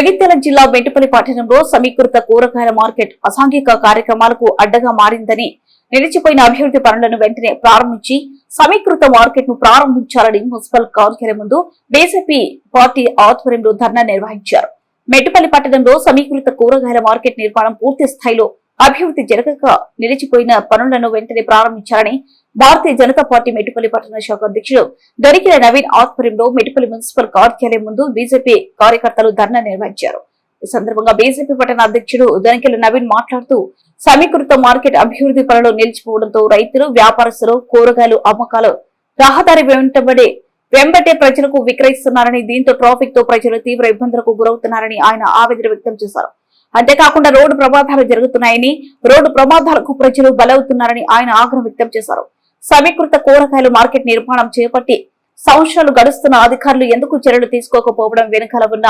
జగిత్యాల జిల్లా బెంటపల్లి పట్టణంలో సమీకృత కూరగాయల మార్కెట్ అసాంఘిక కార్యక్రమాలకు అడ్డగా మారిందని, నిలిచిపోయిన అభివృద్ధి పనులను వెంటనే ప్రారంభించి సమీకృత మార్కెట్ ను ప్రారంభించాలని మున్సిపల్ కార్యాలయం ముందు బీజేపీ పార్టీ ఆధ్వర్యంలో ధర్నా నిర్వహించారు. మెట్టుపల్లి పట్టణంలో సమీకృత కూరగాయల మార్కెట్ నిర్మాణం పూర్తి స్థాయిలో అభివృద్ధి జరగక నిలిచిపోయిన పనులను వెంటనే ప్రారంభించాలని భారతీయ జనతా పార్టీ మెట్టుపల్లి పట్టణ శాఖ అధ్యక్షుడు దొరికిల నవీన్ ఆధ్వర్యంలో మెట్టుపల్లి మున్సిపల్ కార్యాలయం ముందు బీజేపీ కార్యకర్తలు ధర్నా నిర్వహించారు. ఈ సందర్భంగా బీజేపీ పట్టణ అధ్యక్షుడు దొరికిల నవీన్ మాట్లాడుతూ సమీకృత మార్కెట్ అభివృద్ధి పనులు నిలిచిపోవడంతో రైతులు, వ్యాపారస్తులు కూరగాయలు అమ్మకాలు రహదారి వెంబడే ప్రజలకు విక్రయిస్తున్నారని, దీంతో ట్రాఫిక్ తో ప్రజలు తీవ్ర ఇబ్బందులకు గురవుతున్నారని ఆయన ఆవేదన వ్యక్తం చేశారు. అంతేకాకుండా రోడ్డు ప్రమాదాలు జరుగుతున్నాయని, రోడ్డు ప్రమాదాలకు ప్రజలు బలవుతున్నారని ఆయన ఆగ్రహం వ్యక్తం చేశారు. సమీకృత కూరగాయల మార్కెట్ నిర్మాణం చేపట్టి సంవత్సరాలు గడుస్తున్న అధికారులు ఎందుకు చర్యలు తీసుకోకపోవడం వెనుకల ఉన్న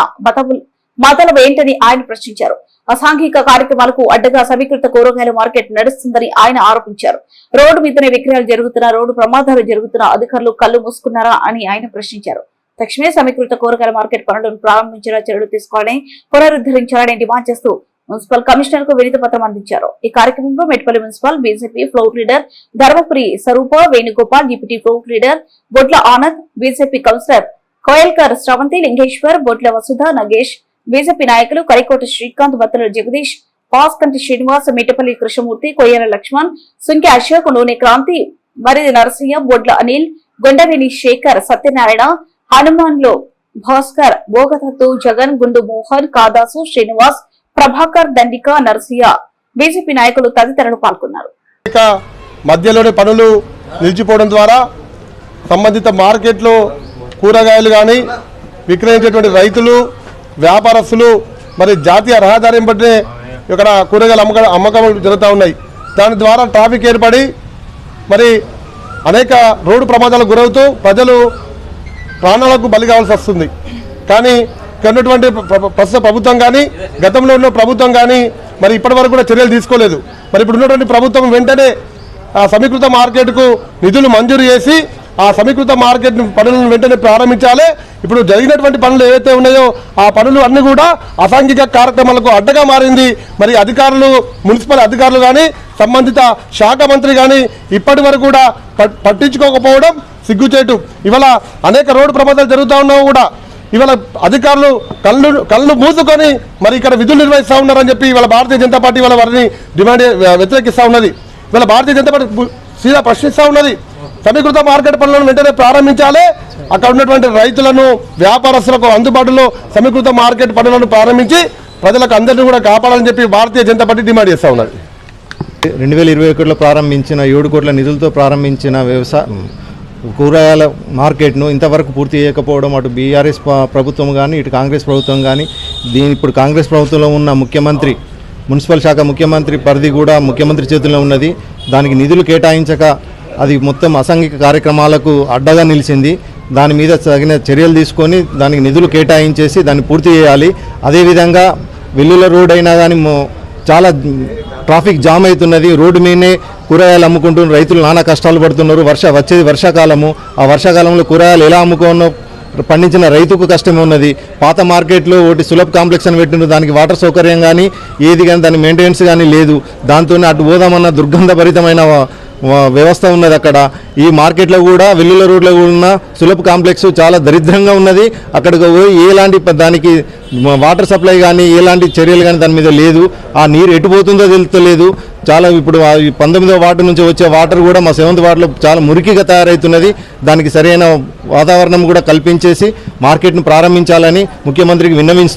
మతలు ఏంటని ఆయన ప్రశ్నించారు. అసాంఘిక కార్యక్రమాలకు అడ్డగా సమీకృత కూరగాయల మార్కెట్ నడుస్తుందని ఆయన ఆరోపించారు. రోడ్డు మీదనే విక్రయాలు జరుగుతున్నా, రోడ్డు ప్రమాదాలు జరుగుతున్నా అధికారులు కళ్ళు మూసుకున్నారా అని ఆయన ప్రశ్నించారు. తక్షణమే సమీకృత కూరగాయల మార్కెట్ పనులను ప్రారంభించేలా చర్యలు తీసుకోవాలని, పునరుద్ధరించాలని డిమాండ్ చేస్తూ మున్సిపల్ కమిషనర్ కు వినతి పత్రం అందించారు. ఈ కార్యక్రమంలో Metpally municipal BJP floor leader Dharmapuri Swaroopa, Venugopal, deputy floor leader Bodla Anand, BJP councillor Koyalkar Sravanthi, Lingeshwar, Bodla Vasudha, Nagesh, BJP నాయకులు కరికోట శ్రీకాంత్, బత్తల జగదీష్, పాస్కంటి శ్రీనివాస్, మెట్టపల్లి కృష్ణమూర్తి, కొయ్యాల లక్ష్మణ్, సుంకి అశోక్, నూనె క్రాంతి, మరిది నరసింహ, బొడ్ల అనిల్, గొండవేణి శేఖర్, సత్యనారాయణ, హనుమాన్లో భాస్కర్, భోగదత్తు, జగన్, గుండు మోహన్, కాదాసు, శ్రీనివాస్, ప్రభాకర్, దండిక, నరసింహ, బీజేపీ నాయకులు తదితరులు పాల్గొన్నారు. మధ్యలోని పనులు నిలిచిపోవడం ద్వారా సంబంధిత మార్కెట్లో కూరగాయలు కానీ విక్రయించేటువంటి రైతులు, వ్యాపారస్తులు మరి జాతీయ రహదారి వెంబడే ఇక్కడ కూరగాయల అమ్మకాలు జరుగుతూ ఉన్నాయి. దాని ద్వారా ట్రాఫిక్ ఏర్పడి మరి అనేక రోడ్డు ప్రమాదాలకు గురవుతూ ప్రజలు ప్రాణాలకు బలి కావాల్సి వస్తుంది. కానీ ఇక్కడ ఉన్నటువంటి ప్రస్తుత ప్రభుత్వం కానీ, గతంలో ఉన్న ప్రభుత్వం కానీ మరి ఇప్పటి వరకు కూడా చర్యలు తీసుకోలేదు. మరి ఇప్పుడు ఉన్నటువంటి ప్రభుత్వం వెంటనే ఆ సమీకృత మార్కెట్కు నిధులు మంజూరు చేసి ఆ సమీకృత మార్కెట్ పనులను వెంటనే ప్రారంభించాలి. ఇప్పుడు జరిగినటువంటి పనులు ఏవైతే ఉన్నాయో ఆ పనులు అన్ని కూడా అసాంఘిక కార్యక్రమాలకు అడ్డగా మారింది. మరి అధికారులు, మున్సిపల్ అధికారులు కానీ, సంబంధిత శాఖ మంత్రి కానీ ఇప్పటి వరకు కూడా పట్టించుకోకపోవడం సిగ్గుచేటు. ఇవాళ అనేక రోడ్డు ప్రమాదాలు జరుగుతూ ఉన్నా కూడా ఇవాళ అధికారులు కళ్ళు మూసుకొని మరి ఇక్కడ విధులు నిర్వహిస్తూ ఉన్నారని చెప్పి ఇవాళ భారతీయ జనతా పార్టీ ఇవాళ వారిని డిమాండ్ వ్యతిరేకిస్తూ ఉన్నది. ఇవాళ భారతీయ జనతా పార్టీ సీదా ప్రశ్నిస్తూ ఉన్నది. సమీకృత మార్కెట్ పనులను వెంటనే ప్రారంభించాలి. అక్కడ ఉన్నటువంటి రైతులను, వ్యాపారస్తులకు అందుబాటులో సమీకృత మార్కెట్ పనులను ప్రారంభించి ప్రజలకు అందరినీ కూడా కాపాడాలని చెప్పి భారతీయ జనతా పార్టీ డిమాండ్ చేస్తూ ఉన్నది. 2021లో ప్రారంభించిన 7 కోట్ల నిధులతో ప్రారంభించిన కూరగాయల మార్కెట్ను ఇంతవరకు పూర్తి చేయకపోవడం అటు బీఆర్ఎస్ ప్రభుత్వం కానీ, ఇటు కాంగ్రెస్ ప్రభుత్వం కానీ, ఇప్పుడు కాంగ్రెస్ ప్రభుత్వంలో ఉన్న ముఖ్యమంత్రి, మున్సిపల్ శాఖ ముఖ్యమంత్రి పరిధి కూడా ముఖ్యమంత్రి చేతుల్లో ఉన్నది. దానికి నిధులు కేటాయించక అది మొత్తం అసాంఘిక కార్యక్రమాలకు అడ్డగా నిలిచింది. దాని మీద తగిన చర్యలు తీసుకొని దానికి నిధులు కేటాయించేసి దాన్ని పూర్తి చేయాలి. అదేవిధంగా వెల్లుల రోడ్ అయినా కానీ చాలా ట్రాఫిక్ జామ్ అవుతున్నది. రోడ్డు మీదనే కూరగాయలు అమ్ముకుంటున్న రైతులు నానా కష్టాలు పడుతున్నారు. వచ్చేది వర్షాకాలము. ఆ వర్షాకాలంలో కూరగాయలు ఎలా అమ్ముకోనో పండించిన రైతుకు కష్టమే ఉన్నది. పాత మార్కెట్లో ఒకటి సులభ్ కాంప్లెక్స్ అని పెట్టిన దానికి వాటర్ సౌకర్యం కానీ ఏది కానీ దాని మెయింటెనెన్స్ కానీ లేదు. దాంతోనే అటు పోదామన్న దుర్గంధభరితమైన వ్యవస్థ ఉన్నది అక్కడ. ఈ మార్కెట్లో కూడా వెల్లుల రోడ్లో ఉన్న సులభ్ కాంప్లెక్స్ చాలా దరిద్రంగా ఉన్నది. అక్కడికి పోయి ఎలాంటి దానికి వాటర్ సప్లై కానీ ఎలాంటి చర్యలు కానీ దాని మీద లేదు. ఆ నీరు ఎటు పోతుందో తెలుస్తలేదు. చాలా ఇప్పుడు 19వ వార్డు నుంచి వచ్చే వాటర్ కూడా మా 7th వార్డులో చాలా మురికిగా తయారవుతున్నది. దానికి సరైన వాతావరణం కూడా కల్పించేసి మార్కెట్ను ప్రారంభించాలని ముఖ్యమంత్రికి విన్నవించుతున్నాం.